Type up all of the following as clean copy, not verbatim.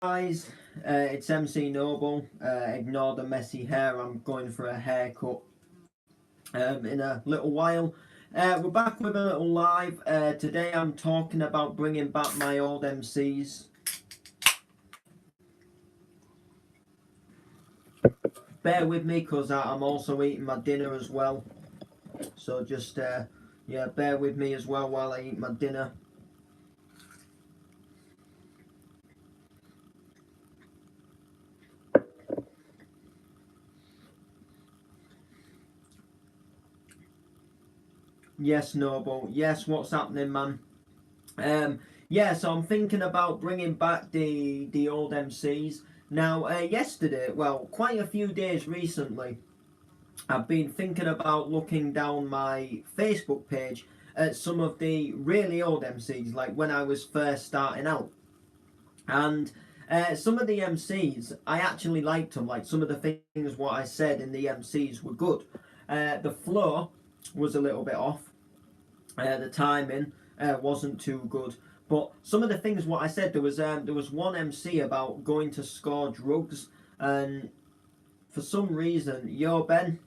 Guys, it's MC Noble. Ignore the messy hair. I'm going for a haircut in a little while. We're back with a little live. Today I'm talking about bringing back my old MCs. Bear with me because I'm also eating my dinner as well. So just, yeah, bear with me as well while I eat my dinner. Yes, Noble. Yes, what's happening, man? Yeah, so I'm thinking about bringing back the old MCs. Now, yesterday, well, quite a few days recently, I've been thinking about looking down my Facebook page at some of the really old MCs, like when I was first starting out. And some of the MCs, I actually liked them. Like some of the things what I said in the MCs were good. The flow was a little bit off. The timing wasn't too good. But some of the things what I said, there was one MC about going to score drugs, and for some reason, yo Ben,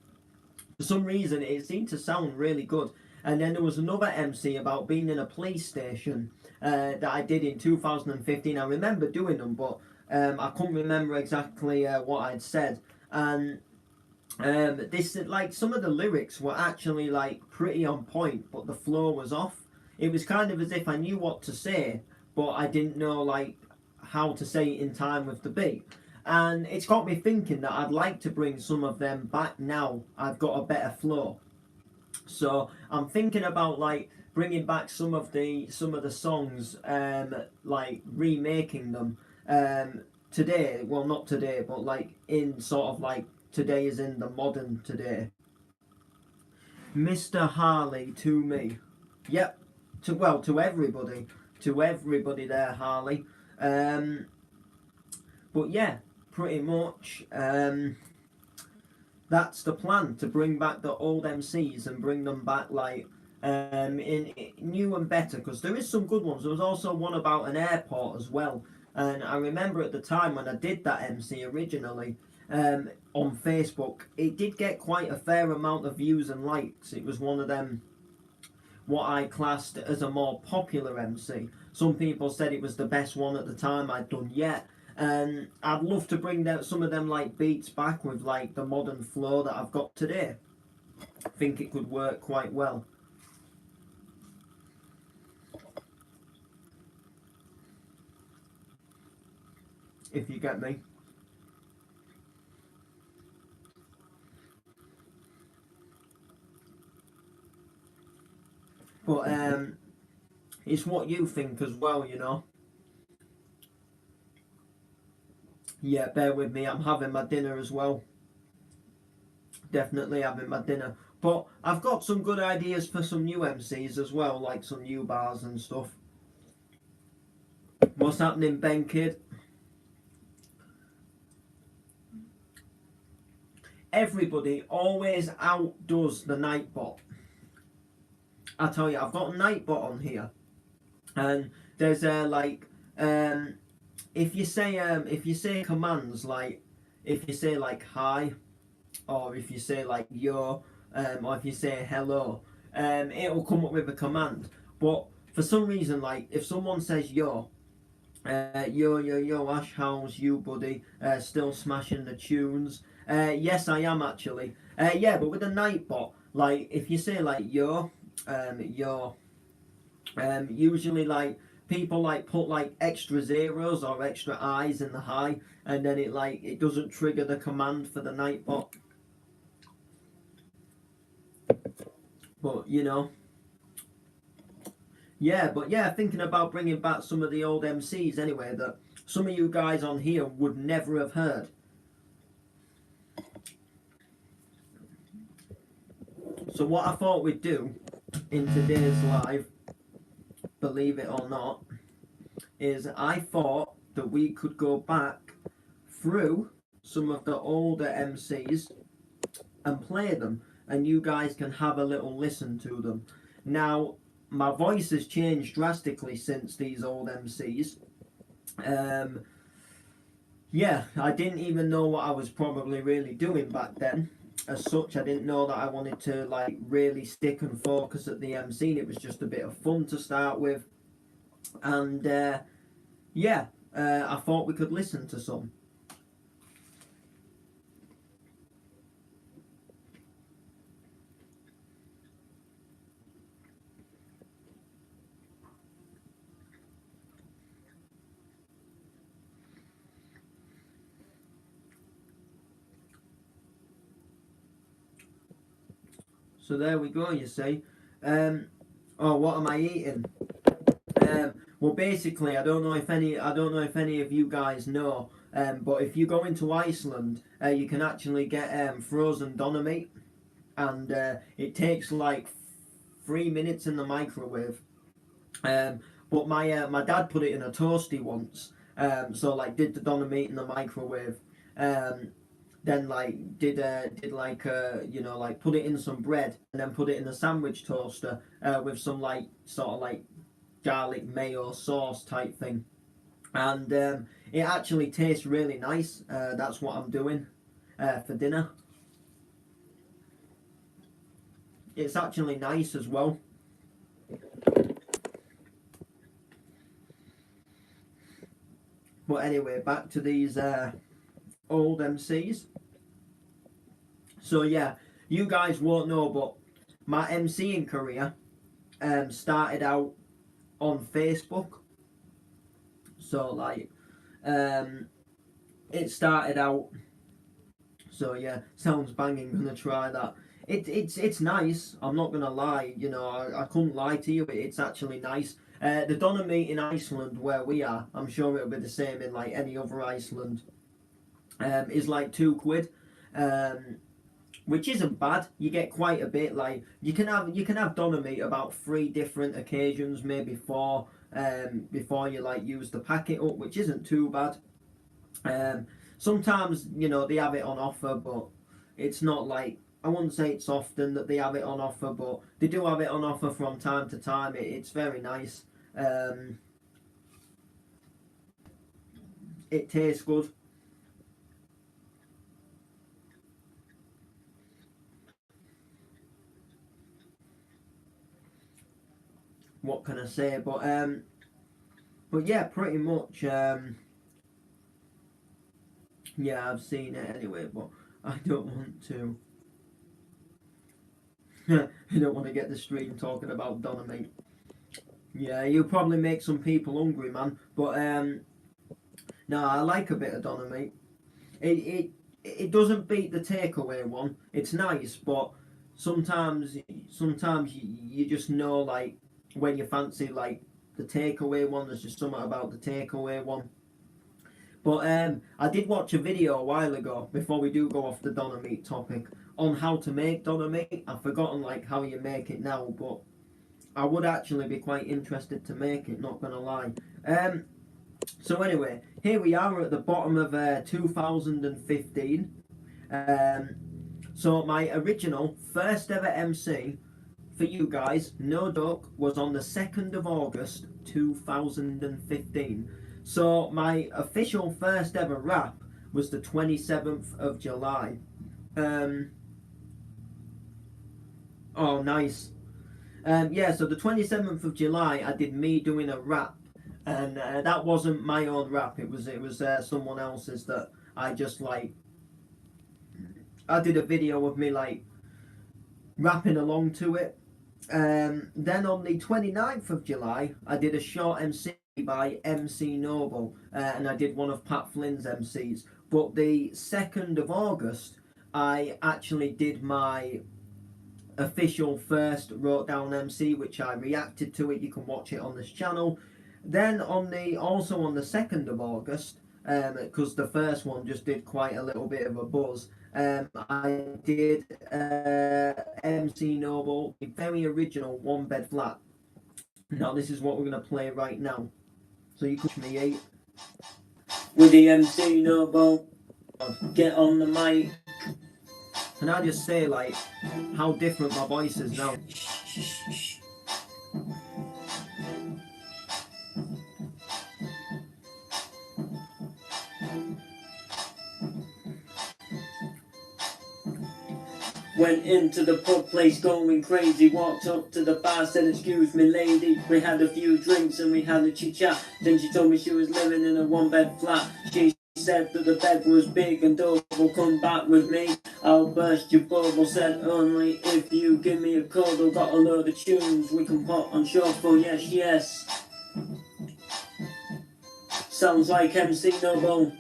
for some reason it seemed to sound really good. And then there was another MC about being in a police station that I did in 2015. I remember doing them, but I couldn't remember exactly what I'd said. And this like some of the lyrics were actually like pretty on point, but the flow was off. It was kind of as if I knew what to say, but I didn't know like how to say it in time with the beat. And it's got me thinking that I'd like to bring some of them back now. I've got a better flow. So I'm thinking about like bringing back some of the songs, like remaking them today. Well, not today, but like in sort of like today is in the modern today. Mr. Harley to me. Yep. To everybody there, Harley. Um, but yeah, pretty much. That's the plan, to bring back the old MCs and bring them back like in new and better, because there is some good ones. There was also one about an airport as well, and I remember at the time when I did that MC originally on Facebook, it did get quite a fair amount of views and likes. It was one of them what I classed as a more popular MC. Some people said it was the best one at the time I'd done yet. And I'd love to bring some of them like beats back with like the modern flow that I've got today. I think it could work quite well. If you get me. But it's what you think as well, you know. Yeah, bear with me. I'm having my dinner as well. Definitely having my dinner. But I've got some good ideas for some new MCs as well, like some new bars and stuff. What's happening, Ben Kid? Everybody always outdoes the Nightbot. I tell you, I've got a Nightbot on here, and there's like if you say commands like if you say like hi, or if you say like yo, or if you say hello, it'll come up with a command. But for some reason, like if someone says yo, yo, Ash, how's you, buddy? Still smashing the tunes. Yes, I am actually. Yeah, but with the Nightbot, like if you say like yo, usually like people like put like extra zeros or extra i's in the hi, and then it doesn't trigger the command for the Nightbot. But you know, yeah, but yeah, thinking about bringing back some of the old MCs anyway that some of you guys on here would never have heard. So what I thought we'd do in today's live, believe it or not, is I thought that we could go back through some of the older MCs and play them, and you guys can have a little listen to them. Now, my voice has changed drastically since these old MCs. Um, yeah, I didn't even know what I was probably really doing back then. As such, I didn't know that I wanted to like really stick and focus at the MC. It was just a bit of fun to start with, and yeah, I thought we could listen to some. So there we go. You see. Um, oh, what am I eating? Well, basically, I don't know if any of you guys know, but if you go into Iceland, you can actually get frozen doner meat, and it takes like 3 minutes in the microwave. Um, but my dad put it in a toasty once, so like did the doner meat in the microwave. Um, then like did like you know like put it in some bread and then put it in a sandwich toaster with some like sort of like garlic mayo sauce type thing, and it actually tastes really nice. That's what I'm doing for dinner. It's actually nice as well. But anyway, back to these old MCs. So yeah, you guys won't know, but my MCing career started out on Facebook. So like um, it started out. So yeah, sounds banging. Gonna try that. It's nice. I'm not gonna lie. You know, I couldn't lie to you. It's actually nice. The doner meat in Iceland, where we are, I'm sure it'll be the same in like any other Iceland. Is like £2, um, which isn't bad. You get quite a bit. Like you can have doner meat about 3 different occasions, maybe 4, before you like use the packet up, which isn't too bad. Um, sometimes you know they have it on offer, but it's not like I wouldn't say it's often that they have it on offer, but they do have it on offer from time to time. It's very nice. Um, it tastes good. What can I say? But yeah, pretty much. Yeah, I've seen it anyway, but I don't want to. I don't want to get the stream talking about Donna, mate. Yeah, you probably make some people hungry, man. But no, I like a bit of Donna, mate. It it doesn't beat the takeaway one. It's nice, but sometimes you just know like when you fancy like the takeaway one. There's just something about the takeaway one. But I did watch a video a while ago before we do go off the doner meat topic on how to make doner meat. I've forgotten like how you make it now, but I would actually be quite interested to make it. Not gonna lie. So anyway, here we are at the bottom of 2015. Um, so my original first ever MC for you guys, no joke, was on the 2nd of August 2015. So my official first ever rap was the 27th of July. Um, oh, nice. Yeah, so the 27th of July, I did me doing a rap, and that wasn't my own rap. It was someone else's that I just like. I did a video of me like rapping along to it. Then on the 29th of July, I did a short MC by MC Noble, and I did one of Pat Flynn's MCs. But the 2nd of August, I actually did my official first wrote down MC, which I reacted to it. You can watch it on this channel. Then on the 2nd of August, because the first one just did quite a little bit of a buzz. I did MC Noble, a very original one bed flat. Now this is what we're gonna play right now. So you can me eight with the MC Noble. Get on the mic. Can I just say like how different my voice is now? Went into the pub place going crazy. Walked up to the bar, said excuse me lady. We had a few drinks and we had a chit chat. Then she told me she was living in a one bed flat. She said that the bed was big and double. Come back with me, I'll burst your bubble. Said only if you give me a call. Got a load of tunes we can put on shuffle. Yes, yes. Sounds like MC Noble.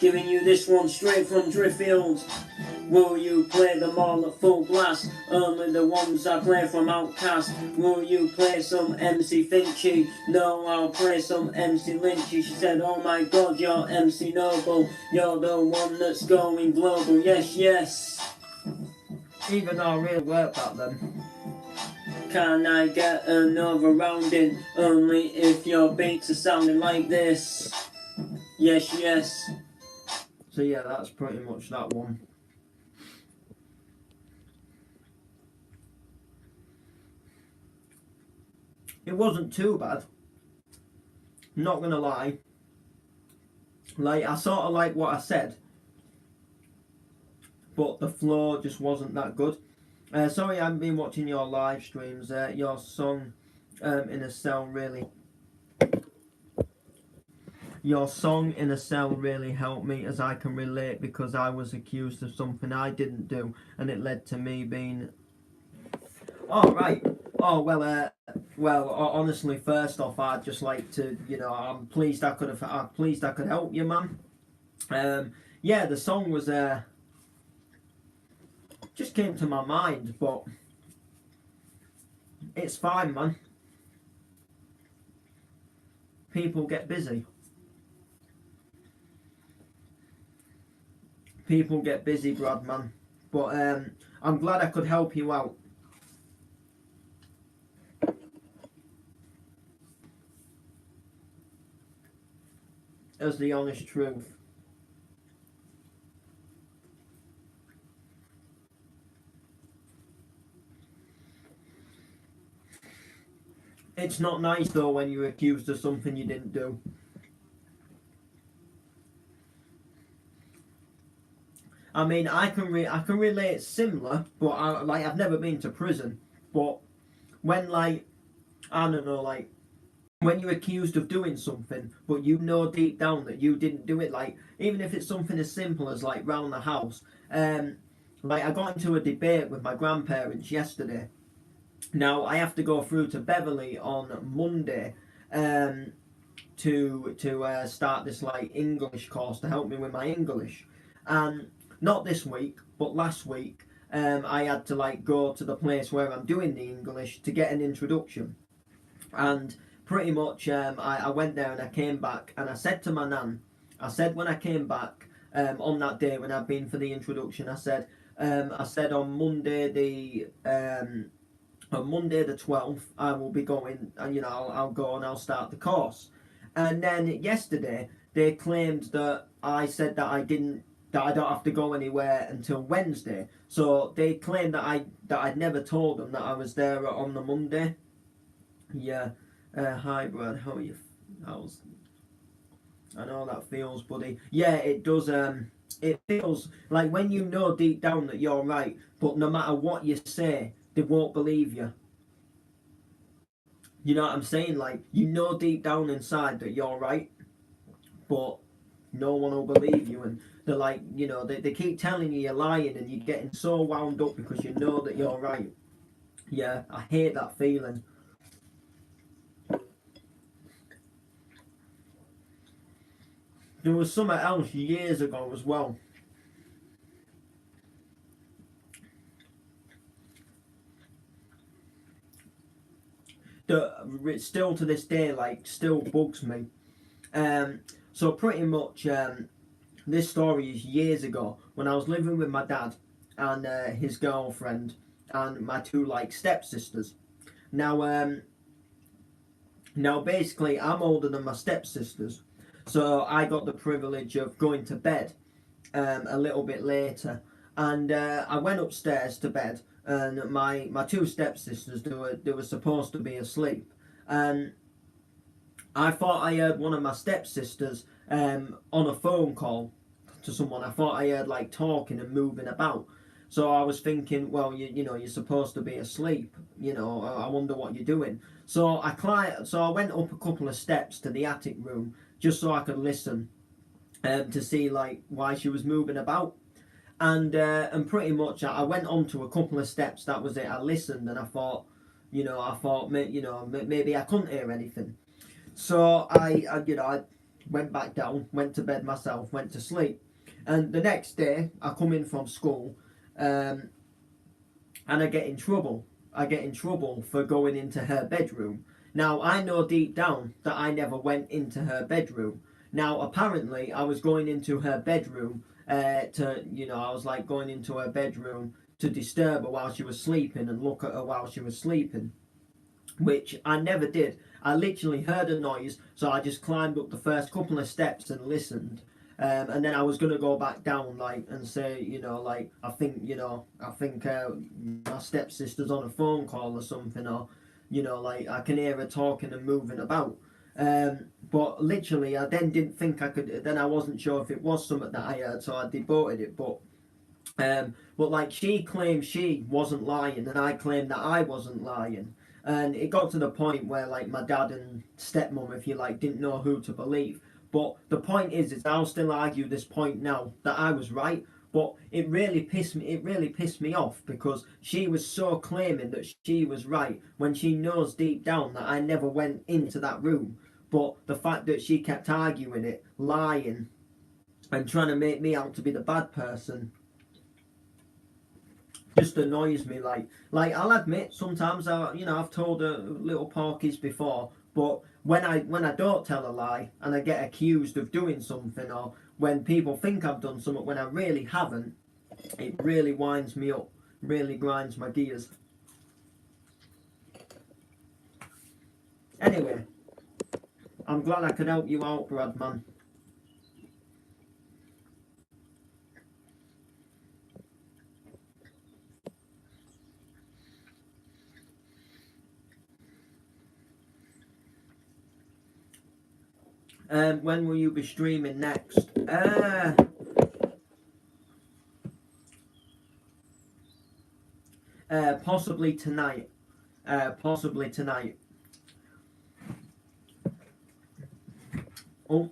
Giving you this one straight from Driffield. Will you play them all at full blast? Only the ones I play from Outcast. Will you play some MC Finchy? No, I'll play some MC Lynchy. She said, oh my god, you're MC Noble. You're the one that's going global. Yes, yes. Even though I really worked at them. Can I get another round in? Only if your beats are sounding like this. Yes, yes. So yeah, that's pretty much that one. It wasn't too bad. Not gonna lie. Like, I sort of like what I said, but the flow just wasn't that good. Sorry, I haven't been watching your live streams. Your song in a cell really. Your song in a cell really helped me, as I can relate, because I was accused of something I didn't do, and it led to me being. Oh right. Oh well. Honestly, first off, I'd just like to, I'm pleased I could help you, man. Yeah, the song was just came to my mind, but it's fine, man. People get busy. People get busy, Brad, man. But I'm glad I could help you out. As the honest truth. It's not nice though when you're accused of something you didn't do. I mean, I can relate similar, but I've never been to prison. But when I don't know, when you're accused of doing something, but you know deep down that you didn't do it, even if it's something as simple as round the house. I got into a debate with my grandparents yesterday. Now I have to go through to Beverley on Monday to start this English course to help me with my English, and not this week but last week I had to go to the place where I'm doing the English to get an introduction, and pretty much I went there and I came back and I said to my nan, I said when I came back on that day when I'd been for the introduction, I said on Monday the 12th, I will be going, and I'll go and I'll start the course. And then yesterday, they claimed that I said that I don't have to go anywhere until Wednesday. So they claimed that I'd never told them that I was there on the Monday. Yeah. Hi, Brad. How are you? I know that feels, buddy. Yeah, it does. It feels like when you know deep down that you're right, but no matter what you say, they won't believe you. You know what I'm saying? You know deep down inside that you're right, but no one will believe you. And they're they keep telling you you're lying and you're getting so wound up because you know that you're right. Yeah, I hate that feeling. There was something else years ago as well. That still to this day still bugs me. So pretty much this story is years ago when I was living with my dad and his girlfriend and my two stepsisters. Now basically I'm older than my stepsisters, so I got the privilege of going to bed a little bit later, and I went upstairs to bed, and my two stepsisters they were supposed to be asleep, and I thought I heard one of my stepsisters on a phone call to someone. I thought I heard like talking and moving about. So I was thinking, well, you know, you're supposed to be asleep. You know, I wonder what you're doing. So I went up a couple of steps to the attic room just so I could listen, to see like why she was moving about. And pretty much I went on to a couple of steps. That was it. I listened and I thought, maybe I couldn't hear anything. So I went back down, went to bed myself, went to sleep. And the next day, I come in from school, um, and I get in trouble. I get in trouble for going into her bedroom. Now, I know deep down that I never went into her bedroom. Now, apparently, I was going into her bedroom I was like going into her bedroom to disturb her while she was sleeping and look at her while she was sleeping, which I never did. I literally heard a noise, so I just climbed up the first couple of steps and listened. And then I was gonna go back down, like, and say, I think my stepsister's on a phone call or something, or, like I can hear her talking and moving about. But literally, I then didn't think I could. Then I wasn't sure if it was something that I heard, so I debated it. But like she claimed she wasn't lying, and I claimed that I wasn't lying. And it got to the point where like my dad and stepmom, if you like, didn't know who to believe. But the point is I'll still argue this point now that I was right. But it really pissed me. It really pissed me off because she was so claiming that she was right when she knows deep down that I never went into that room. But the fact that she kept arguing it, lying, and trying to make me out to be the bad person just annoys me. Like I'll admit sometimes I've told little porkies before, but when I don't tell a lie and I get accused of doing something, or when people think I've done something when I really haven't, it really winds me up, really grinds my gears. Anyway, I'm glad I could help you out, Brad, man. When will you be streaming next? Possibly tonight. Possibly tonight. Oh,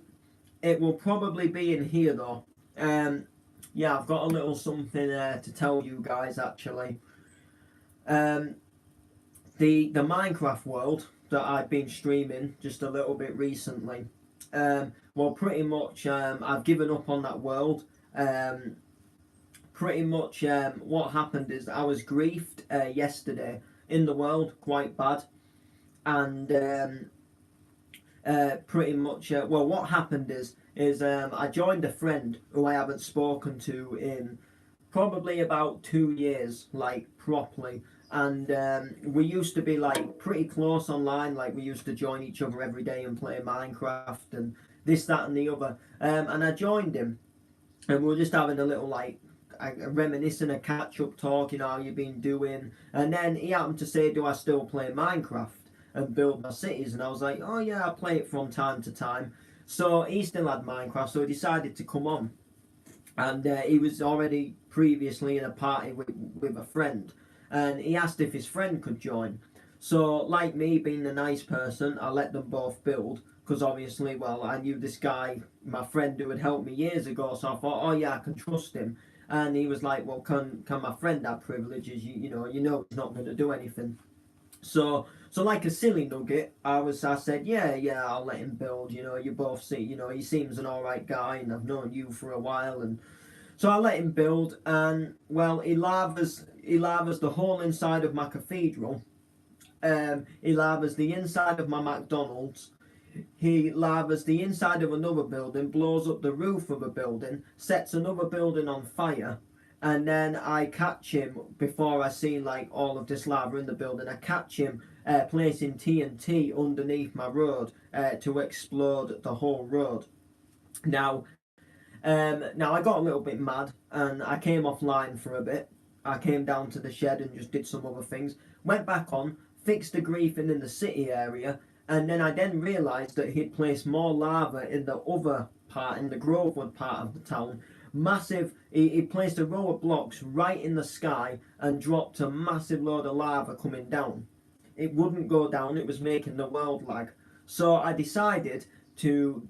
it will probably be in here though. Yeah, I've got a little something to tell you guys actually. Um, the Minecraft world that I've been streaming just a little bit recently. Well, pretty much I've given up on that world. Pretty much what happened is I was griefed yesterday in the world quite bad, and pretty much well what happened is I joined a friend who I haven't spoken to in probably about 2 years, like properly. And we used to be like pretty close online. Like we used to join each other every day and play Minecraft and this, that, and the other. And I joined him, and we were just having a little like a reminiscing, a catch up talk. How you been doing? And then he happened to say, "Do I still play Minecraft and build my cities?" And I was like, "Oh yeah, I play it from time to time." So he still had Minecraft, so he decided to come on, and he was already previously in a party with a friend, and he asked if his friend could join. So like me being a nice person, I let them both build because obviously, well, I knew this guy, my friend who had helped me years ago, so I thought, oh yeah, I can trust him. And he was like, well, can my friend have privileges? You know he's not going to do anything. So like a silly nugget, I said, yeah, I'll let him build. You both see, he seems an all right guy, and I've known you for a while, and so I let him build. And well, he lavas the whole inside of my cathedral. He lavas the inside of my McDonald's. He lavas the inside of another building, blows up the roof of a building, sets another building on fire, and then I catch him before I see like all of this lava in the building. I catch him placing TNT underneath my road to explode the whole road. Now, now I got a little bit mad and I came offline for a bit. I came down to the shed and just did some other things. Went back on, fixed the griefing in the city area, and then I then realised that he'd placed more lava in the other part, in the Grovewood part of the town. massive. He placed a row of blocks right in the sky and dropped a massive load of lava coming down. It wouldn't go down. It was making the world lag. So I decided to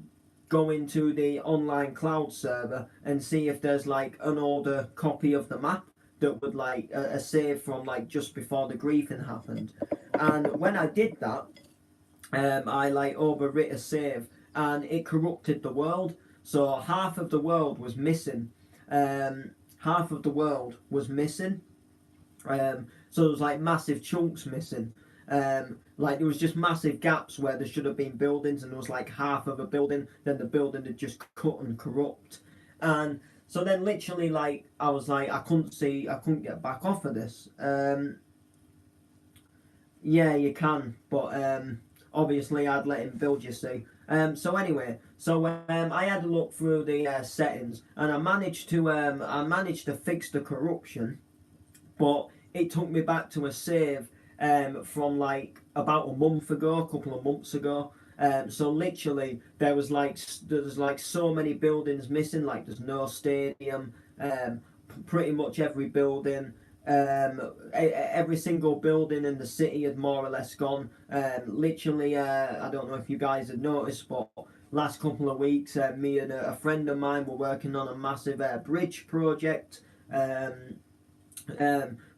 go into the online cloud server and see if there's like an older copy of the map that would like a save from like just before the griefing happened. And when I did that, I like overwrit a save and it corrupted the world. So half of the world was missing. Half of the world was missing. So there was like massive chunks missing. Like there was just massive gaps where there should have been buildings, and there was like half of a building. Then the building had just cut and corrupt, and so then literally like I was like I couldn't get back off of this. Yeah, you can, but obviously I'd let him build. You see. So anyway, I had a look through the settings, and I managed to fix the corruption, but it took me back to a save from like about a month ago, a couple of months ago. So literally there's like so many buildings missing. Like there's no stadium. Pretty much every building. Every single building in the city had more or less gone. Literally, I don't know if you guys had noticed, but last couple of weeks, me and a friend of mine were working on a massive bridge project.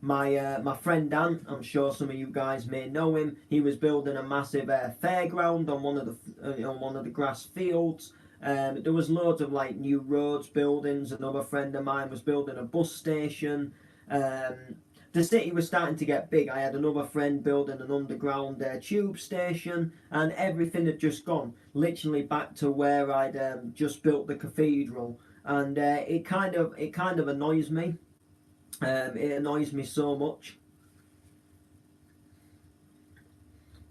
My friend Dan, I'm sure some of you guys may know him. He was building a massive fairground on one of the grass fields. There was loads of like new roads, buildings. Another friend of mine was building a bus station. The city was starting to get big. I had another friend building an underground tube station, and everything had just gone literally back to where I'd just built the cathedral, and it kind of annoys me. It annoys me so much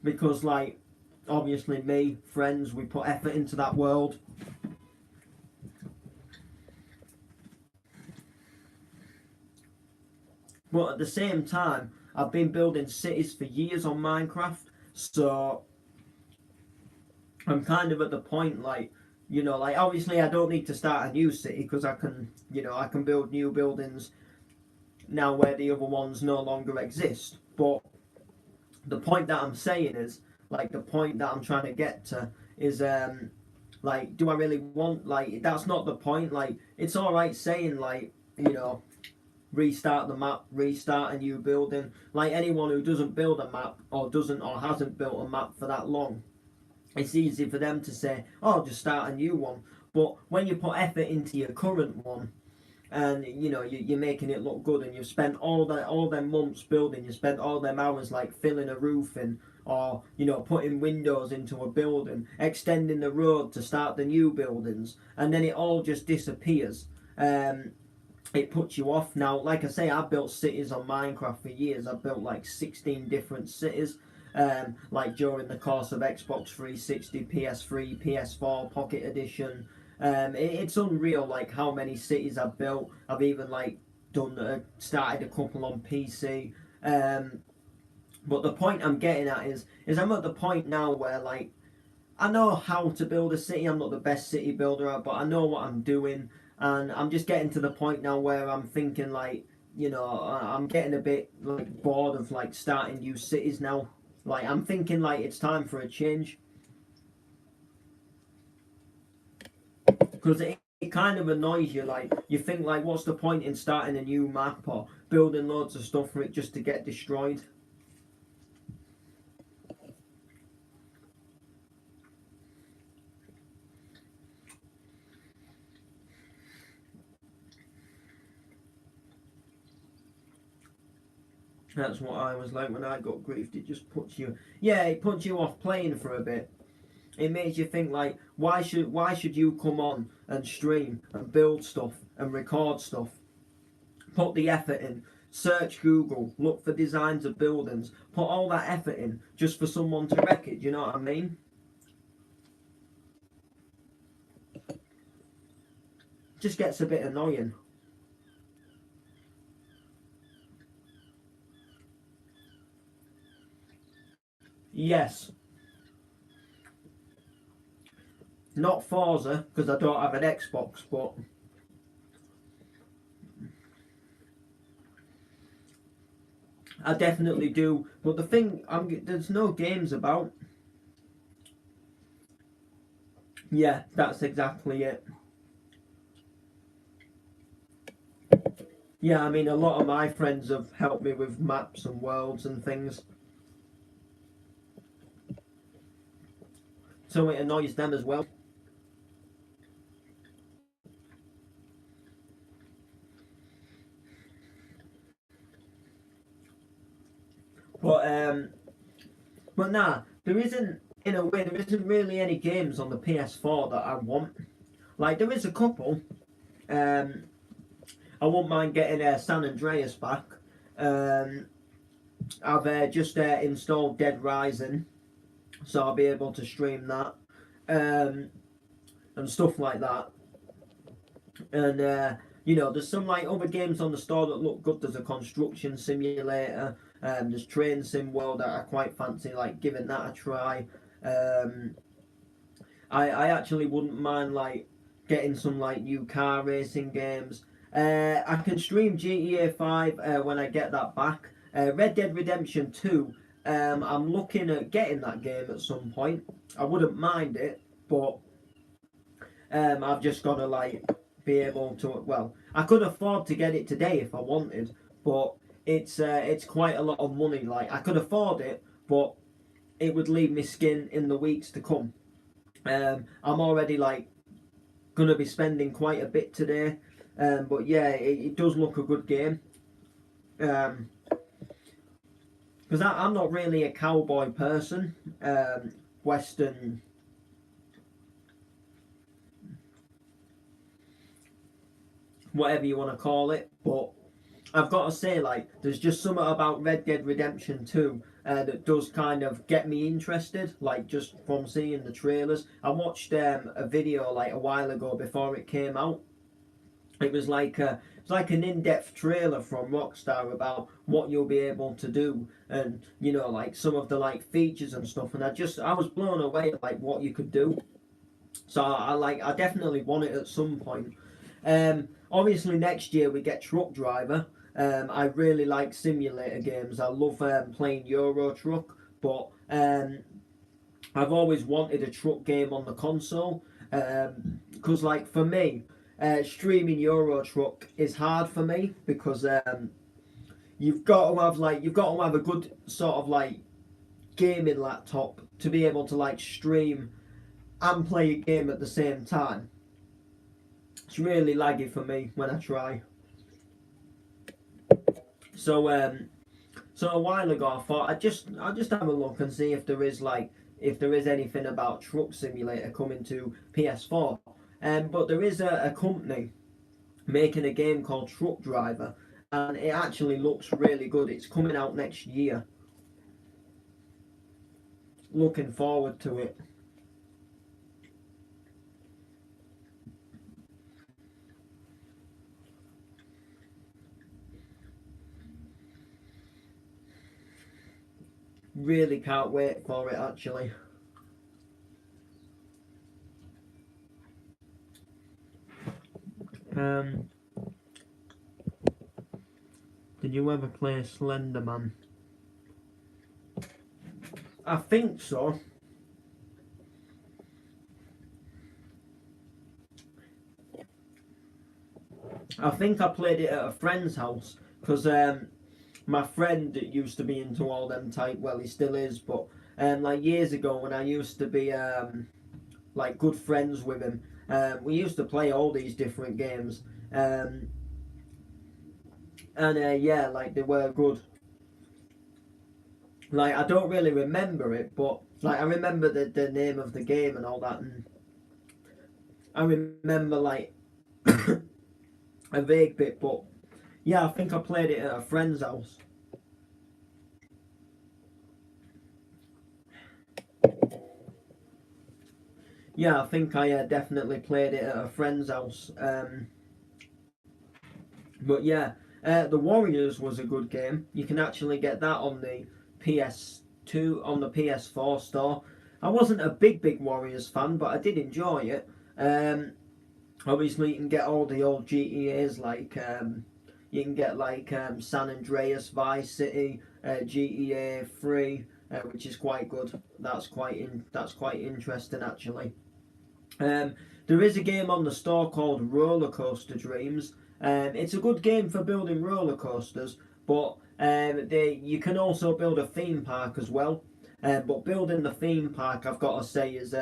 because, like, obviously, me, friends, we put effort into that world. But at the same time, I've been building cities for years on Minecraft, so I'm kind of at the point, like, like obviously I don't need to start a new city because I can build new buildings now where the other ones no longer exist. But the point that I'm saying is, like, the point that I'm trying to get to is, like, do I really want, like, that's not the point. Like, it's alright saying, like, restart the map, restart a new building. Like, anyone who doesn't build a map or hasn't built a map for that long, it's easy for them to say, oh, just start a new one. But when you put effort into your current one, and you're making it look good, and you've spent all them months building, you spent all them hours like filling a roof in, or putting windows into a building, extending the road to start the new buildings, and then it all just disappears. It puts you off. Now, like I say, I've built cities on Minecraft for years. I've built like 16 different cities, like during the course of Xbox 360, PS3, PS4, Pocket Edition. It's unreal, like how many cities I've built. I've even like started a couple on PC. But the point I'm getting at is I'm at the point now where like I know how to build a city. I'm not the best city builder, but I know what I'm doing, and I'm just getting to the point now where I'm thinking like I'm getting a bit like bored of like starting new cities now. Like I'm thinking like it's time for a change. Because it kind of annoys you. Like you think like, what's the point in starting a new map or building loads of stuff for it just to get destroyed? That's what I was like when I got griefed. It just puts you, it puts you off playing for a bit. It makes you think like, why should you come on and stream and build stuff and record stuff, put the effort in, search Google, look for designs of buildings, put all that effort in just for someone to wreck it? Do you know what I mean? Just gets a bit annoying. Yes. Not Forza, because I don't have an Xbox, but I definitely do. But the thing, there's no games about. Yeah, that's exactly it. Yeah, I mean, a lot of my friends have helped me with maps and worlds and things, so it annoys them as well. But but nah, there isn't. In a way, there isn't really any games on the PS4 that I want. Like there is a couple. Um, I won't mind getting San Andreas back. Um, I've just installed Dead Rising, so I'll be able to stream that and stuff like that. And there's some like other games on the store that look good. There's a construction simulator. There's Train Sim World that I quite fancy, like giving that a try. Um, I actually wouldn't mind like getting some like new car racing games. I can stream GTA 5 when I get that back. Red Dead Redemption 2. I'm looking at getting that game at some point. I wouldn't mind it, but I've just got to like be able to. Well, I could afford to get it today if I wanted, but it's quite a lot of money. Like I could afford it, but it would leave me skin in the weeks to come. I'm already like gonna be spending quite a bit today, but yeah, it does look a good game. Because I'm not really a cowboy person. Western, whatever you want to call it, but I've got to say, like, there's just something about Red Dead Redemption 2 that does kind of get me interested, like, just from seeing the trailers. I watched a video, like, a while ago before it came out. It's like an in-depth trailer from Rockstar about what you'll be able to do and, like, some of the, like, features and stuff. And I was blown away at, like, what you could do. So I definitely want it at some point. Obviously, next year we get Truck Driver. I really like simulator games. I love playing Euro Truck, but I've always wanted a truck game on the console. Because, like, for me, streaming Euro Truck is hard for me because you've got to have a good sort of like gaming laptop to be able to like stream and play a game at the same time. It's really laggy for me when I try. So so a while ago I thought I'll just have a look and see if there is anything about Truck Simulator coming to PS4. But there is a company making a game called Truck Driver, and it actually looks really good. It's coming out next year. Looking forward to it. Really can't wait for it actually. Um, did you ever play Slenderman? I think so. I think I played it at a friend's house because my friend used to be into all them type. Well, he still is, but like years ago when I used to be like good friends with him, we used to play all these different games, and yeah, like they were good. Like I don't really remember it, but like I remember the name of the game and all that, and I remember like a vague bit, but yeah, I think I played it at a friend's house. Yeah, I think I definitely played it at a friend's house. But yeah, the Warriors was a good game. You can actually get that on the PS2 on the PS4 store. I wasn't a big Warriors fan, but I did enjoy it. Obviously, you can get all the old GTA's like You can get like San Andreas, Vice City, GTA 3, which is quite good. That's quite interesting actually. Um, there is a game on the store called Roller Coaster Dreams. It's a good game for building roller coasters, but you can also build a theme park as well. But building the theme park, I've got to say, is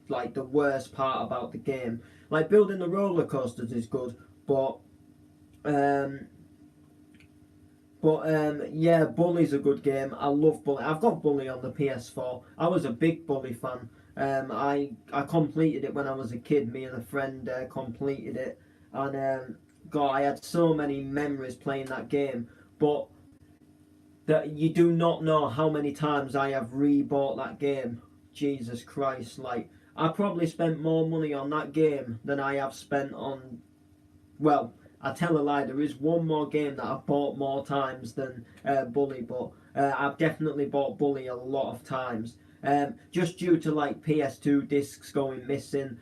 like the worst part about the game. Like building the roller coasters is good, but um, yeah, Bully's a good game. I love Bully. I've got Bully on the PS4. I was a big Bully fan. I completed it when I was a kid. Me and a friend completed it, and God, I had so many memories playing that game. But that you do not know how many times I have rebought that game. Jesus Christ! Like I probably spent more money on that game than I have spent on. Well, I tell a lie. There is one more game that I've bought more times than Bully, but I've definitely bought Bully a lot of times. Just due to like PS2 discs going missing,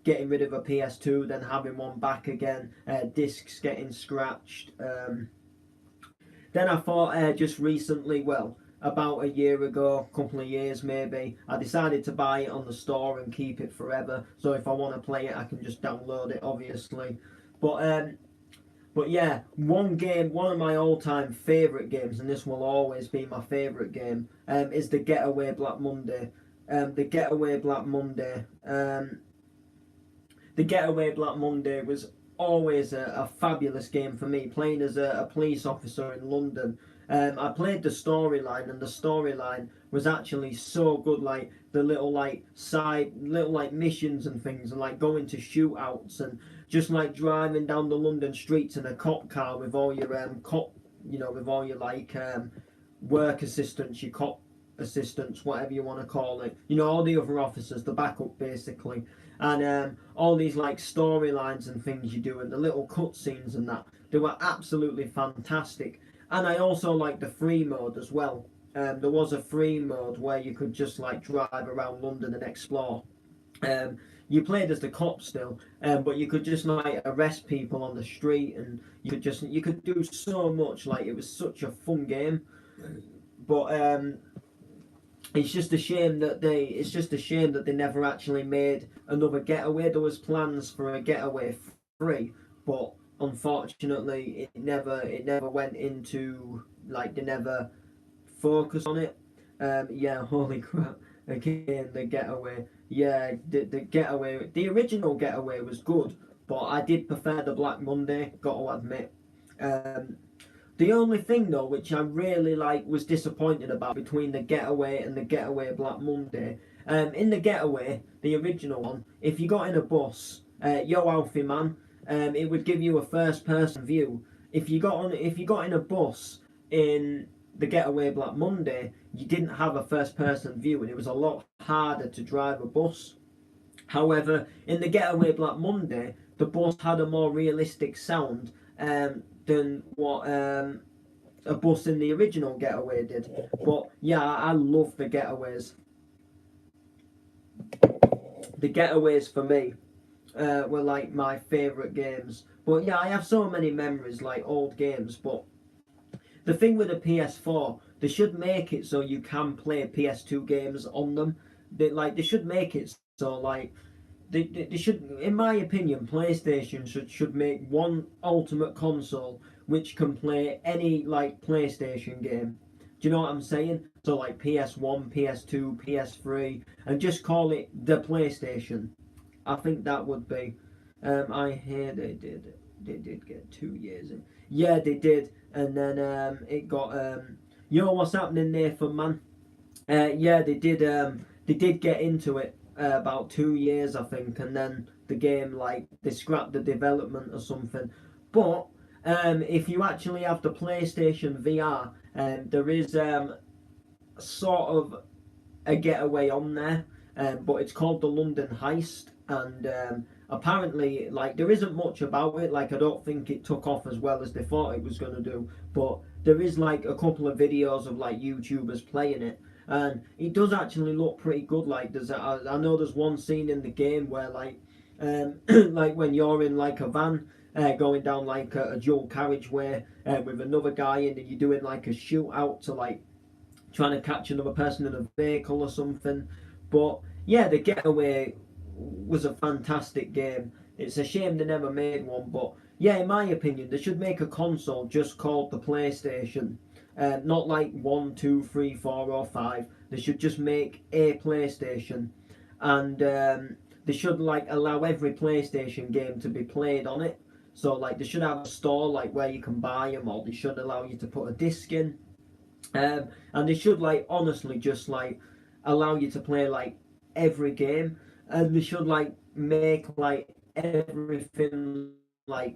getting rid of a PS2, then having one back again, discs getting scratched. Then I thought just recently, well, about a year ago, couple of years maybe, I decided to buy it on the store and keep it forever. So if I want to play it, I can just download it, obviously. But yeah, one of my all-time favourite games, and this will always be my favourite game, is the Getaway Black Monday. The Getaway Black Monday. The Getaway Black Monday was always a fabulous game for me, playing as a police officer in London. I played the storyline, and the storyline was actually so good. Like the little like missions and things, and like going to shootouts, and just like driving down the London streets in a cop car with all your with all your work assistants, your cop assistants, whatever you want to call it. You know, all the other officers, the backup basically, and all these like storylines and things you do, and the little cutscenes and that. They were absolutely fantastic. And I also like the free mode as well. There was a free mode where you could just like drive around London and explore. You played as the cop still, but you could just like arrest people on the street, and you could do so much. Like it was such a fun game, but it's just a shame that they never actually made another Getaway. There was plans for a Getaway 3, but unfortunately it never went into, like, they never focused on it. Yeah, holy crap. Again, the Getaway. Yeah, the Getaway, the original Getaway was good, but I did prefer the Black Monday, got to admit. The only thing though, which I really was disappointed about between the Getaway and the Getaway Black Monday, in the Getaway, the original one, if you got in a bus, yo Alfie man, it would give you a first-person view. If you got in a bus in the Getaway Black Monday, you didn't have a first-person view, and it was a lot harder to drive a bus. However, in the Getaway Black Monday, the bus had a more realistic sound than what a bus in the original Getaway did. But yeah, I love the Getaways. The Getaways for me were like my favourite games. But yeah, I have so many memories, like old games. But the thing with the PS4, they should make it so you can play PS2 games on them. They should make it so like they should, in my opinion, PlayStation should make one ultimate console which can play any like PlayStation game. Do you know what I'm saying? So like PS1, PS2, PS3, and just call it the PlayStation. I think that would be. I hear they did get 2 years in. Yeah, they did, and then it got. You know what's happening there for man? Yeah, they did. They did get into it about 2 years, I think, and then the game, like, they scrapped the development or something. But if you actually have the PlayStation VR, there is sort of a Getaway on there, but it's called the London Heist, and apparently, like, there isn't much about it. Like, I don't think it took off as well as they thought it was going to do, but there is like a couple of videos of like YouTubers playing it, and it does actually look pretty good. Like, I know there's one scene in the game where like like when you're in like a van, going down like a dual carriageway with another guy, and then you're doing like a shootout to like trying to catch another person in a vehicle or something. But yeah, The Getaway was a fantastic game. It's a shame they never made one, but yeah, in my opinion, they should make a console just called the PlayStation. Not like 1, 2, 3, 4, or 5. They should just make a PlayStation, and they should like allow every PlayStation game to be played on it. So like they should have a store like where you can buy them, or they should allow you to put a disc in, and they should like honestly just like allow you to play like every game, and they should like make like everything like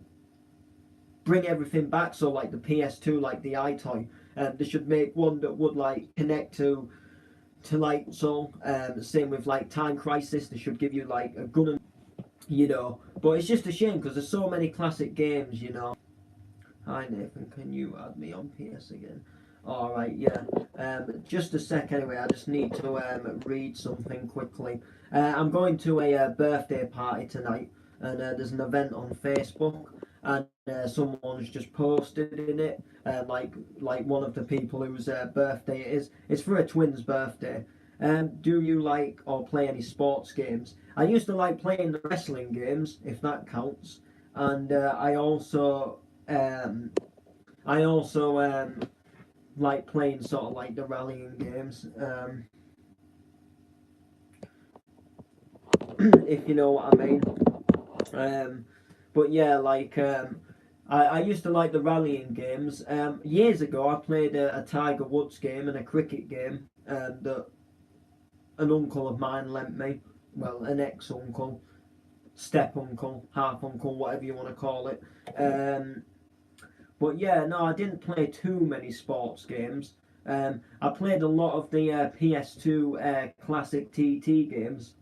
bring everything back. So like the PS2, like the iToy, they should make one that would like connect to like so. Same with like Time Crisis, they should give you like a gun, and, you know. But it's just a shame because there's so many classic games, you know. Hi Nathan, can you add me on PS again? Alright, yeah. Just a sec anyway, I just need to read something quickly. I'm going to a birthday party tonight, and there's an event on Facebook, and someone's just posted in it, like one of the people whose birthday it is. It's for a twin's birthday. Do you like or play any sports games? I used to like playing the wrestling games, if that counts, and I also like playing sort of like the rallying games, if you know what I mean. But yeah, like I used to like the rallying games. Years ago, I played a Tiger Woods game and a cricket game that an uncle of mine lent me. Well, an ex-uncle, step-uncle, half-uncle, whatever you want to call it. But yeah, no, I didn't play too many sports games. I played a lot of the PS2 classic TT games.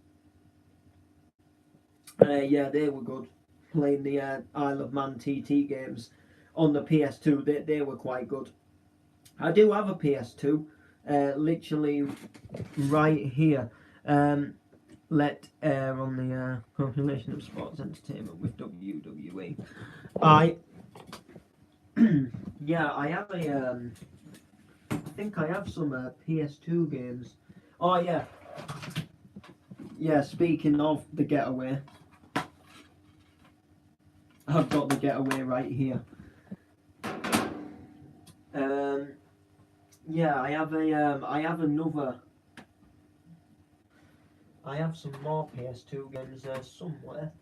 Yeah, they were good. Playing the Isle of Man TT games on the PS2, they were quite good. I do have a PS2, literally right here. Let air on the compilation of sports entertainment with WWE. I yeah, I have a I think I have some PS2 games. Oh yeah, yeah. Speaking of The Getaway, I've got The Getaway right here. Yeah, I have another. I have some more PS2 games somewhere.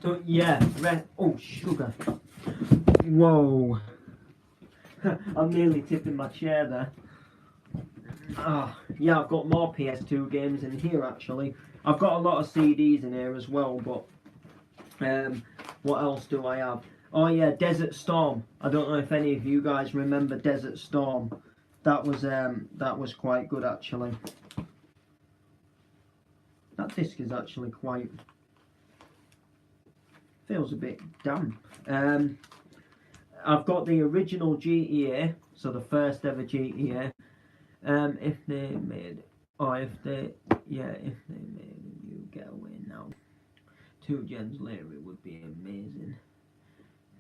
So yeah, oh sugar. Whoa. I'm nearly tipping my chair there. Yeah, I've got more PS2 games in here actually. I've got a lot of CDs in here as well, but what else do I have? Oh yeah, Desert Storm. I don't know if any of you guys remember Desert Storm. That was quite good actually. That disc is actually quite feels a bit damp. I've got the original GTA, so the first ever GTA. If they made, or if they made a new Getaway now, 2 gens later, it would be amazing.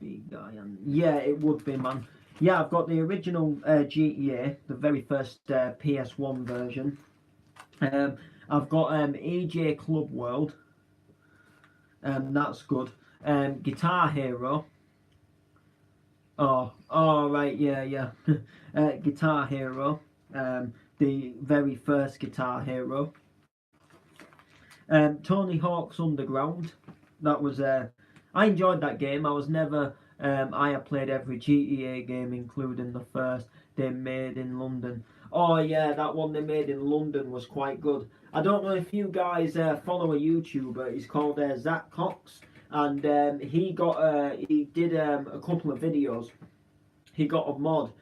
Big guy, and yeah, it would be, man. Yeah, I've got the original GTA, the very first PS1 version. I've got EJ Club World. That's good. Guitar Hero. Oh, right, yeah. Guitar Hero. The very first Guitar Hero. Tony Hawk's Underground. That was I enjoyed that game. I was never. I have played every GTA game, including the first they made in London. Oh yeah, that one they made in London was quite good. I don't know if you guys follow a YouTuber. He's called Zach Cox, and he did a couple of videos. He got a mod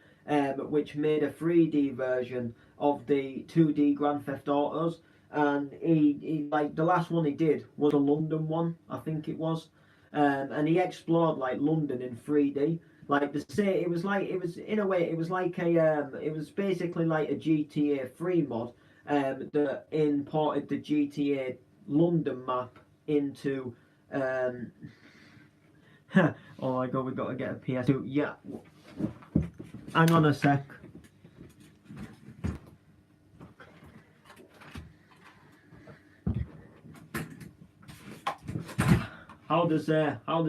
which made a 3D version of the 2D Grand Theft Autos, and he like the last one he did was a London one, I think it was, and he explored like London in 3D. Like the say, it was like it was in a way it was like it was basically like a GTA 3 mod that imported the GTA London map into um. Oh my god, we got to get a PS2. Yeah, hang on a sec. How does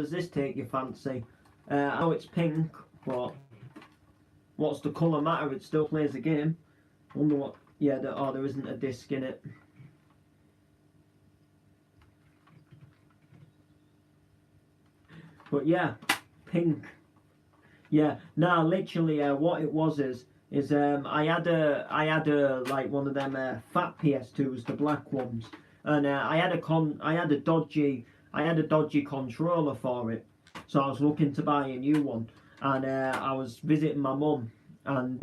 this take your fancy? I know it's pink, but what's the colour matter? It still plays the game. Wonder what? Yeah, there isn't a disc in it. But yeah, pink. Yeah, no, literally, what it was is I had a like one of them fat PS2s, the black ones, and I had a dodgy controller for it, so I was looking to buy a new one, and I was visiting my mum, and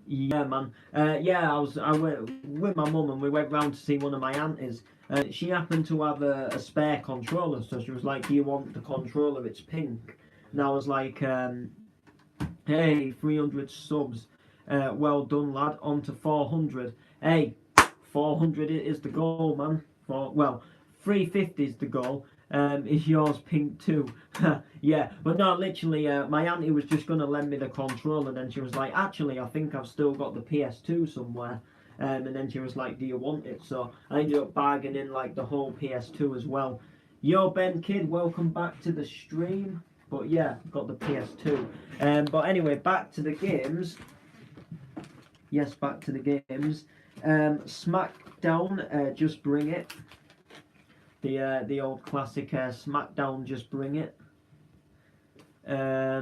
yeah, man. I went with my mum and we went round to see one of my aunties. She happened to have a spare controller, so she was like, "Do you want the controller? It's pink." And I was like, "Hey, 300 subs. Well done, lad. On to 400. Hey, 400 is the goal, man. 350 is the goal. Is yours pink too?" Yeah, but no, literally, my auntie was just going to lend me the controller, and then she was like, "Actually, I think I've still got the PS2 somewhere." And then she was like, "Do you want it?" So I ended up bargaining like the whole PS2 as well. Yo, Ben Kid, welcome back to the stream. But yeah, got the PS2. But anyway, back to the games. Yes, back to the games. SmackDown, Just Bring It. The old classic SmackDown, Just Bring It. Nah,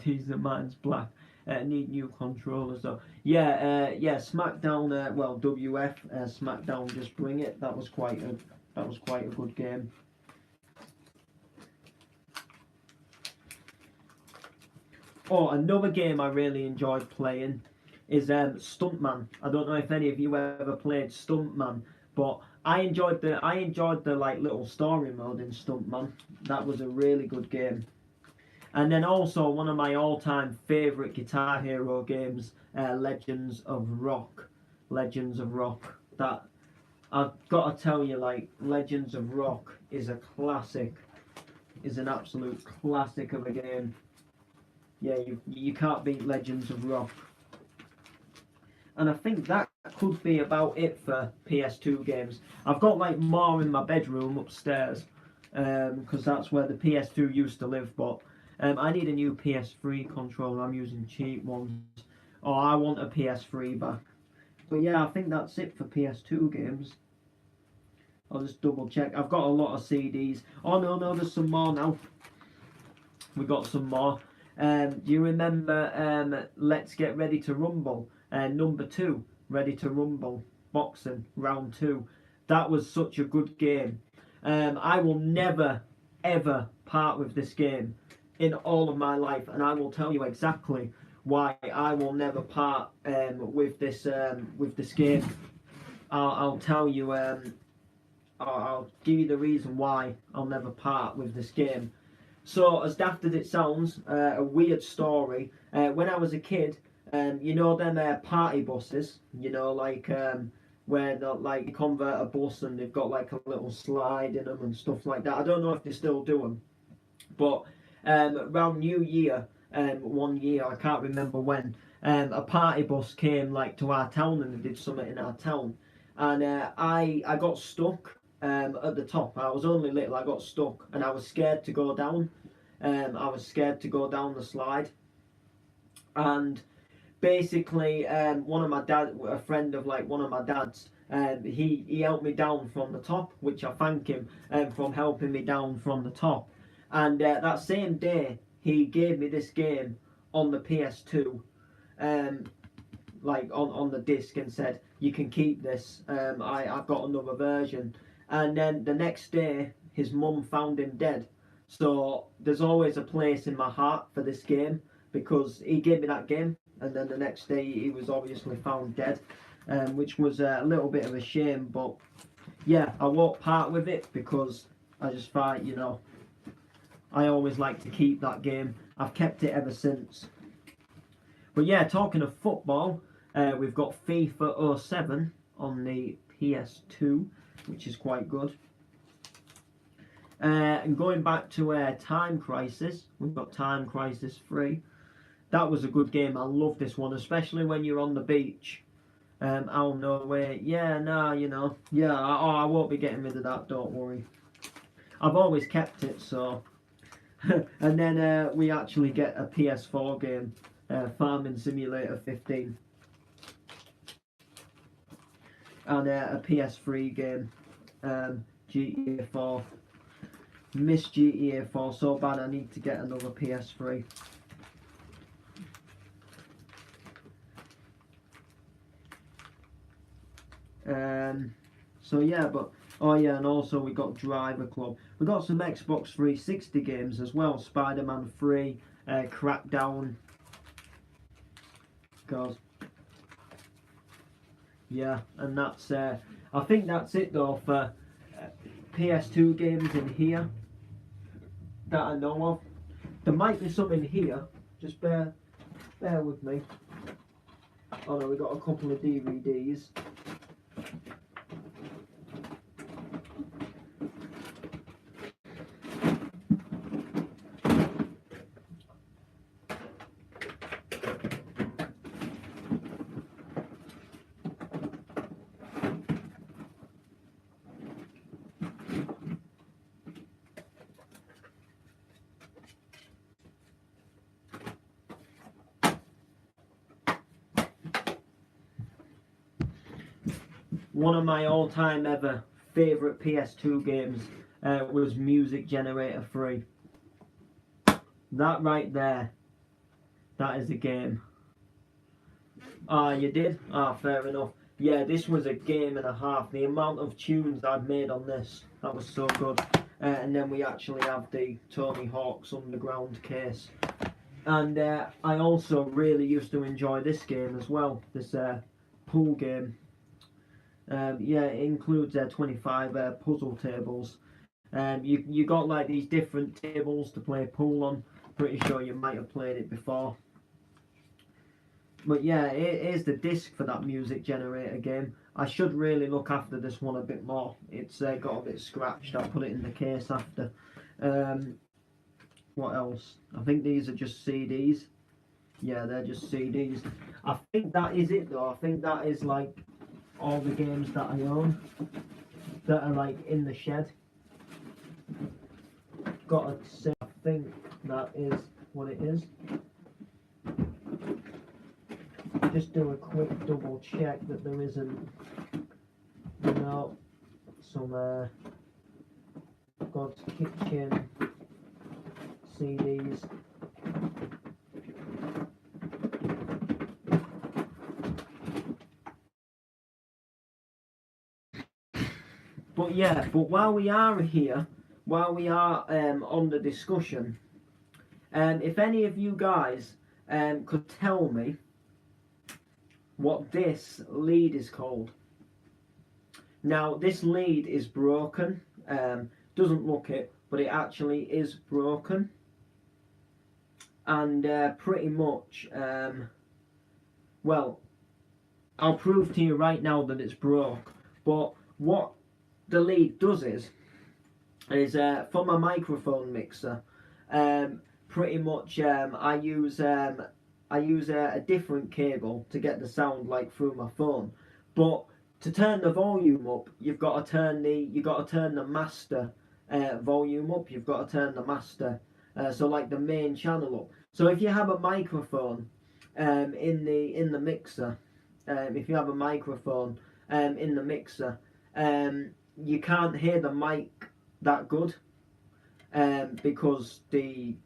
these are man's black. Need new controllers though. Yeah, SmackDown. WF. SmackDown, Just Bring It. That was quite a good game. Oh, another game I really enjoyed playing is Stuntman. I don't know if any of you ever played Stuntman, but I enjoyed the like little story mode in Stuntman. That was a really good game. And then also one of my all-time favorite Guitar Hero games, Legends of Rock. Legends of Rock. That I've got to tell you, like Legends of Rock is a classic. Is an absolute classic of a game. Yeah, you can't beat Legends of Rock. And I think that could be about it for PS2 games. I've got like more in my bedroom upstairs, because that's where the PS2 used to live. But I need a new PS3 controller. I'm using cheap ones. Oh, I want a PS3 back. But yeah, I think that's it for PS2 games. I'll just double check. I've got a lot of CDs. Oh no, there's some more now. We got some more. Do you remember Let's Get Ready to Rumble? Number 2, Ready to Rumble, boxing, round 2. That was such a good game. I will never, ever part with this game in all of my life, and I will tell you exactly why I will never part with this game. I'll tell you. I'll give you the reason why I'll never part with this game. So, as daft as it sounds, a weird story. When I was a kid, you know them party buses, like where like you convert a bus and they've got like a little slide in them and stuff like that. I don't know if they still do them, but around New Year, one year I can't remember when, a party bus came like to our town and they did something in our town, and I got stuck at the top. I was only little. I got stuck, and I was scared to go down. I was scared to go down the slide, and basically, a friend of like one of my dad's, he helped me down from the top, which I thank him from helping me down from the top. And that same day, he gave me this game on the PS2, like on the disc, and said, "You can keep this. I've got another version." And then the next day, his mum found him dead. So there's always a place in my heart for this game because he gave me that game, and then the next day he was obviously found dead, which was a little bit of a shame. But yeah, I won't part with it because I just thought, I always like to keep that game. I've kept it ever since. But yeah, talking of football, we've got FIFA 07 on the PS2, which is quite good. And going back to Time Crisis, we've got Time Crisis 3. That was a good game. I love this one, especially when you're on the beach. Oh no, wait, yeah, nah, you know, yeah, I won't be getting rid of that, don't worry. I've always kept it, so. And then we actually get a PS4 game, Farming Simulator 15. And a PS3 game, GTA 4. Miss GTA 4 so bad I need to get another PS3. So yeah, but oh yeah, and also we got Driver Club. We got some Xbox 360 games as well. Spider-Man 3, Crackdown. God. Yeah, and that's I think that's it though for PS2 games in here that I know of. There might be some in here. Just bear with me. Oh no, we got a couple of DVDs. One of my all-time ever favourite PS2 games was Music Generator 3. That right there, that is a game. Ah, you did? Ah, fair enough. Yeah, this was a game and a half. The amount of tunes I've made on this, that was so good. And then we actually have the Tony Hawk's Underground case. And I also really used to enjoy this game as well, this pool game. Yeah, it includes 25 puzzle tables. You got like these different tables to play pool on. Pretty sure you might have played it before. But yeah, it is the disc for that Music Generator game. I should really look after this one a bit more. It's got a bit scratched. I'll put it in the case after. What else? I think these are just CDs. Yeah, they're just CDs. I think that is it though. I think that is like all the games that I own that are like in the shed. Gotta say, I think that is what it is. Just do a quick double check that there isn't, you know, some God's Kitchen CDs. But yeah, but while we are here, while we are on the discussion, if any of you guys could tell me what this lead is called. Now, this lead is broken. Doesn't look it, but it actually is broken. And pretty much, well, I'll prove to you right now that it's broke. But what the lead does is for my microphone mixer, pretty much I use a different cable to get the sound like through my phone. But to turn the volume up, you've got to turn the master volume up. You've got to turn the master, so like the main channel up. So if you have a microphone in the mixer, if you have a microphone in the mixer, you can't hear the mic that good because the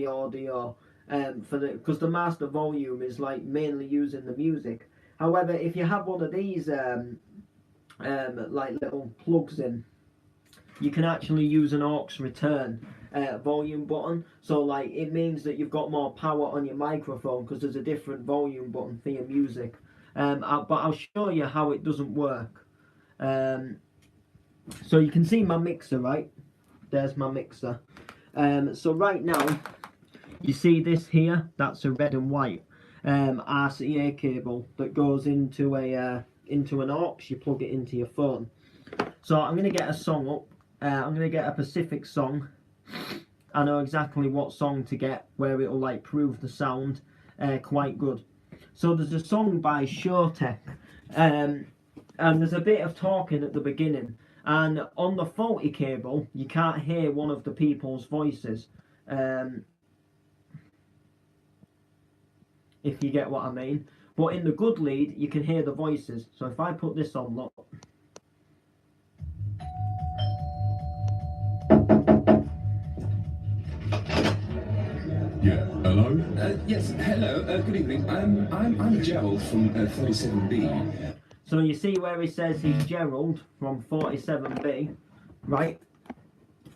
audio because the master volume is like mainly using the music. However, if you have one of these like little plugs in, you can actually use an aux return volume button. So like it means that you've got more power on your microphone because there's a different volume button for your music. But I'll show you how it doesn't work. So you can see my mixer, right? There's my mixer. So right now, you see this here? That's a red and white RCA cable that goes into an aux. You plug it into your phone. So I'm gonna get a song up. I'm gonna get a Pacific song. I know exactly what song to get where it'll like prove the sound quite good. So there's a song by Showtek, and there's a bit of talking at the beginning. And on the faulty cable, you can't hear one of the people's voices. If you get what I mean. But in the good lead, you can hear the voices. So if I put this on, look. Yeah, hello? Yes, hello, good evening. I'm Gerald from 37B. So you see where he says he's Gerald from 47B, right?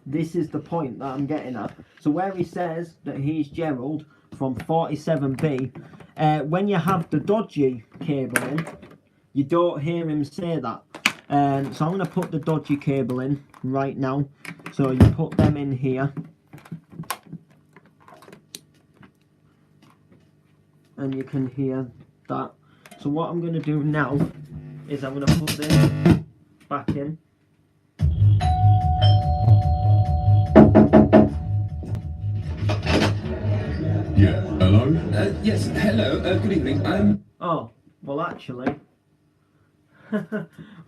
This is the point that I'm getting at. So where he says that he's Gerald from 47B, when you have the dodgy cable in, you don't hear him say that. So I'm going to put the dodgy cable in right now. So you put them in here. And you can hear that. So what I'm going to do now is I'm going to put this back in. Yeah, hello? Yes, hello, good evening. Oh, well actually.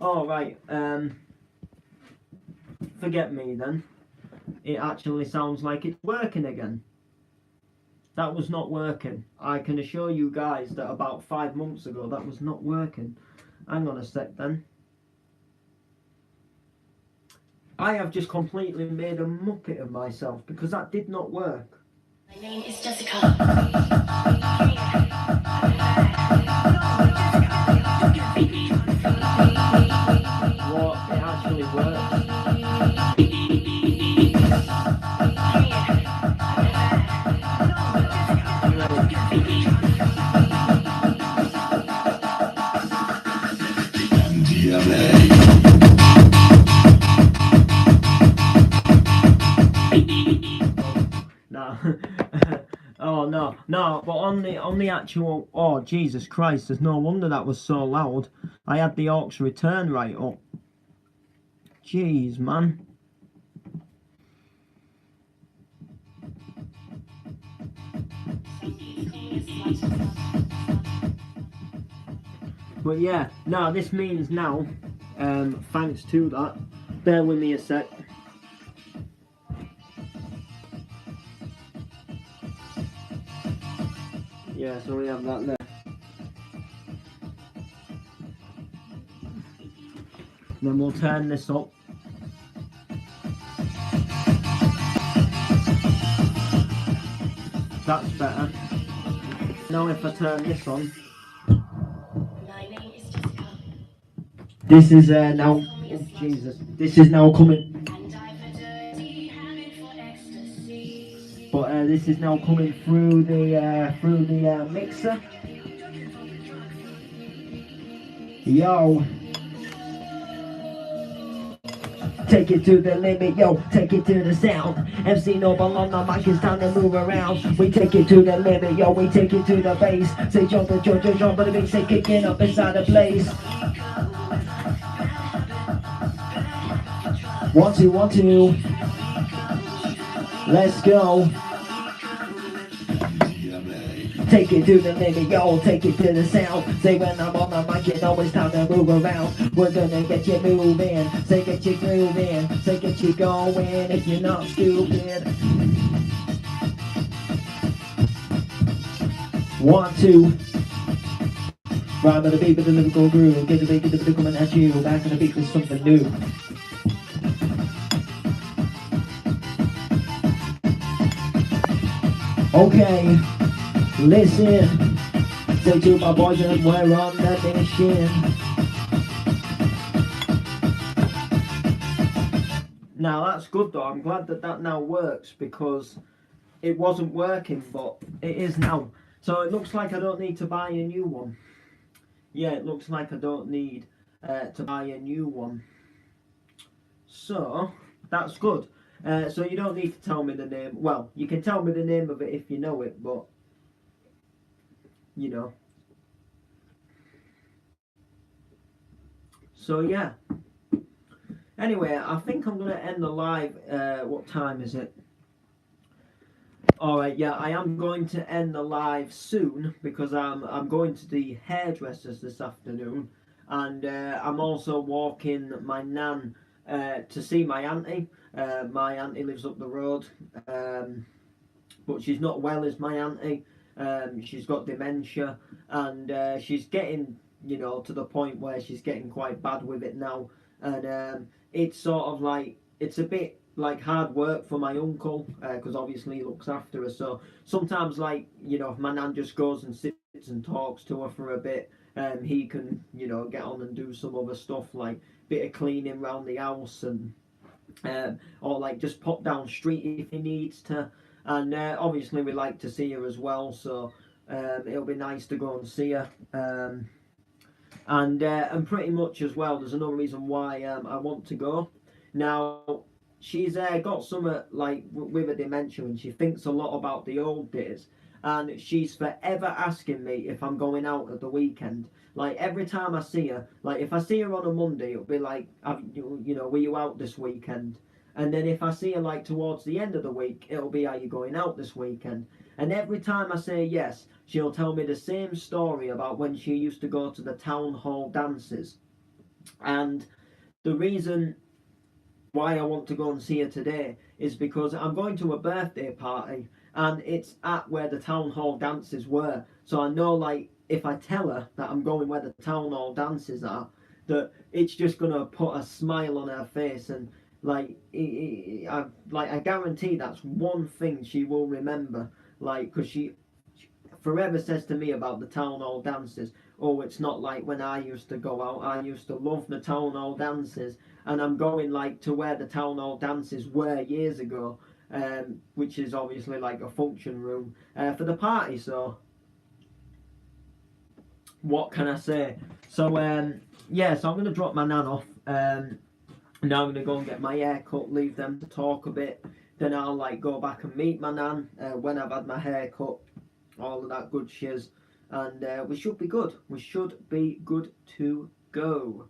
Oh right, forget me then. It actually sounds like it's working again. That was not working. I can assure you guys that about 5 months ago that was not working. Hang on a sec then. I have just completely made a muppet of myself because that did not work. My name is Jessica. What? It actually worked. No. Oh no, but on the actual, oh Jesus Christ, there's no wonder that was so loud. I had the aux return right up. Jeez, man. But yeah, now this means now, thanks to that, bear with me a sec. Yeah, so we have that there. Then we'll turn this up. That's better. Now if I turn this on. My name is Jessica. This is now, oh Jesus, this is now coming. And I've a dirty habit for ecstasy. But this is now coming through the mixer. Yo. Take it to the limit, yo, take it to the sound. MC Noble on the mic, it's time to move around. We take it to the limit, yo, we take it to the bass. Say jump, but the bass, say kicking up inside the place. 1 2 1 2. Let's go. Take it to the limit, yo, take it to the sound. Say when I'm on the mic, you know it's time to move around. We're gonna get you moving, say get you grooving, say get you going if you're not stupid. 1 2. Rhyme on the beat with the lyrical groove. Get the beat coming at you. Back on the beat with something new. Okay. Listen, say to my boys and we're on that mission. Now that's good though, I'm glad that that now works because it wasn't working but it is now. So it looks like I don't need to buy a new one. Yeah, it looks like I don't need to buy a new one. So, that's good. So you don't need to tell me the name. Well, you can tell me the name of it if you know it, but you know. So yeah. Anyway, I think I'm gonna end the live. What time is it? Alright, yeah, I am going to end the live soon because I'm going to the hairdressers this afternoon, and I'm also walking my nan to see my auntie. My auntie lives up the road, but she's not well as my auntie. She's got dementia, and she's getting, to the point where she's getting quite bad with it now, and it's sort of like it's a bit like hard work for my uncle because obviously he looks after her. So sometimes, like, if my nan just goes and sits and talks to her for a bit, he can get on and do some other stuff like bit of cleaning around the house and or like just pop down street if he needs to. And obviously we like to see her as well, so it'll be nice to go and see her. And pretty much as well, there's another reason why I want to go. Now, she's got some like with a dementia, and she thinks a lot about the old days, and she's forever asking me if I'm going out at the weekend. Like every time I see her, like if I see her on a Monday, it'll be like, were you out this weekend? And then if I see her like towards the end of the week, it'll be, are you going out this weekend? And every time I say yes, she'll tell me the same story about when she used to go to the town hall dances. And the reason why I want to go and see her today is because I'm going to a birthday party, and it's at where the town hall dances were. So I know, like, if I tell her that I'm going where the town hall dances are, that it's just gonna put a smile on her face, and like I guarantee that's one thing she will remember. Like, because she forever says to me about the town hall dances, oh, it's not like when I used to go out. I used to love the town hall dances, and I'm going like to where the town hall dances were years ago, which is obviously like a function room for the party. So what can I say? So yeah, so I'm gonna drop my nan off. Now I'm gonna go and get my hair cut, leave them to talk a bit. Then I'll like go back and meet my nan when I've had my hair cut, all of that good shiz, and we should be good. We should be good to go.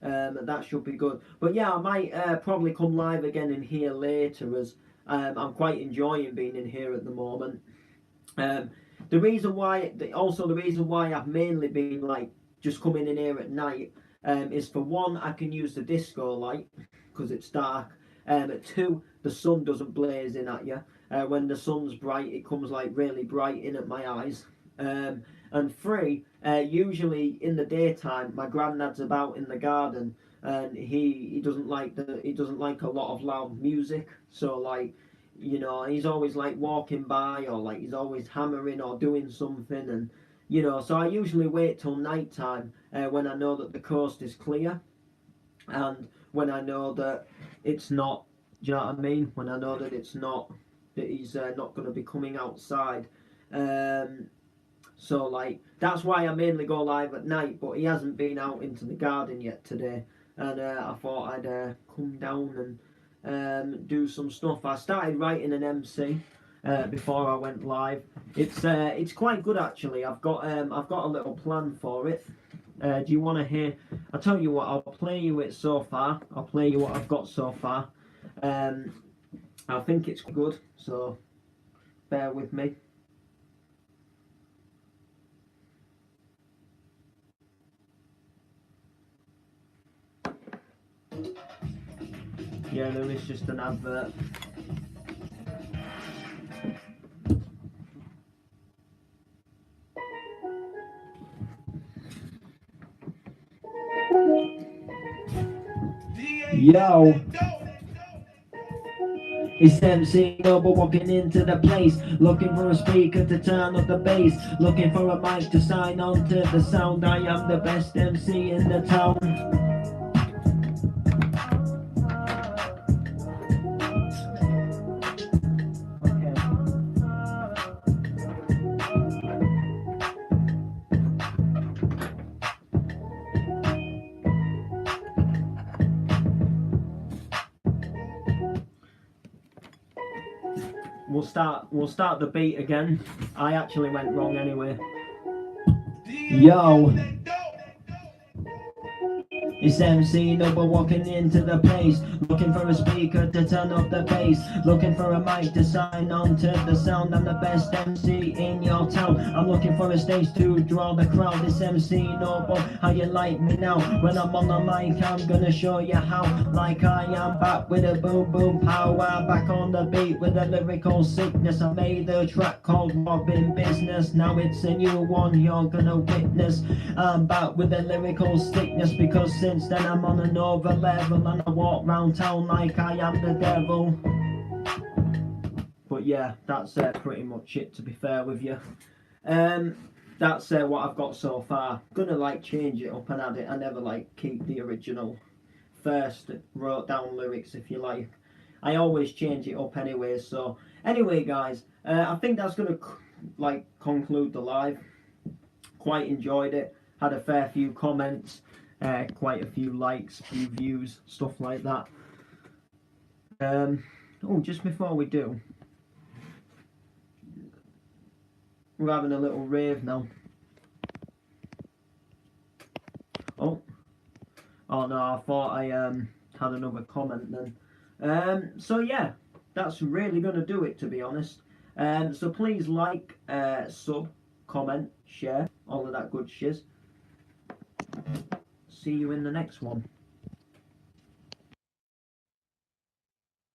That should be good. But yeah, I might probably come live again in here later, as I'm quite enjoying being in here at the moment. The reason why I've mainly been like just coming in here at night is, for one, I can use the disco light because it's dark. Two, the sun doesn't blaze in at you. When the sun's bright, it comes like really bright in at my eyes. And three, usually in the daytime, my granddad's about in the garden, and he doesn't like a lot of loud music. So like, he's always like walking by, or like he's always hammering or doing something, and so I usually wait till night time when I know that the coast is clear, and when I know that it's not, do you know what I mean? When I know that it's not, that he's not going to be coming outside. So like, that's why I mainly go live at night, but he hasn't been out into the garden yet today, and I thought I'd come down and do some stuff. I started writing an MC before I went live. It's quite good actually. I've got a little plan for it. Do you want to hear? I'll tell you what. I'll play you it so far. I'll play you what I've got so far. I think it's good, so bear with me. Yeah, there is just an advert. Yo, it's MC Noble walking into the place, looking for a speaker to turn up the bass, looking for a mic to sign on to the sound. I am the best MC in the town. we'll start the beat again. I actually went wrong anyway. Yo. It's MC Noble walking into the place, looking for a speaker to turn up the bass, looking for a mic to sign on to the sound. I'm the best MC in your town. I'm looking for a stage to draw the crowd. It's MC Noble, how you like me now? When I'm on the mic, I'm gonna show you how. Like I am back with a boom boom power, back on the beat with a lyrical sickness. I made a track called Mobbing Business. Now it's a new one you're gonna witness. I'm back with a lyrical sickness because since then I'm on another level and I walk round town like I am the devil. But yeah, that's pretty much it, to be fair with you. That's what I've got so far. Gonna like change it up and add it. I never like keep the original first wrote down lyrics, if you like. I always change it up anyway. So anyway guys, I think that's gonna like conclude the live. Quite enjoyed it. Had a fair few comments. Quite a few likes, few views, stuff like that. Oh, just before we do, we're having a little rave now. Oh no, I thought I had another comment then. So yeah, that's really gonna do it, to be honest. So please like, sub, comment, share, all of that good shiz. See you in the next one.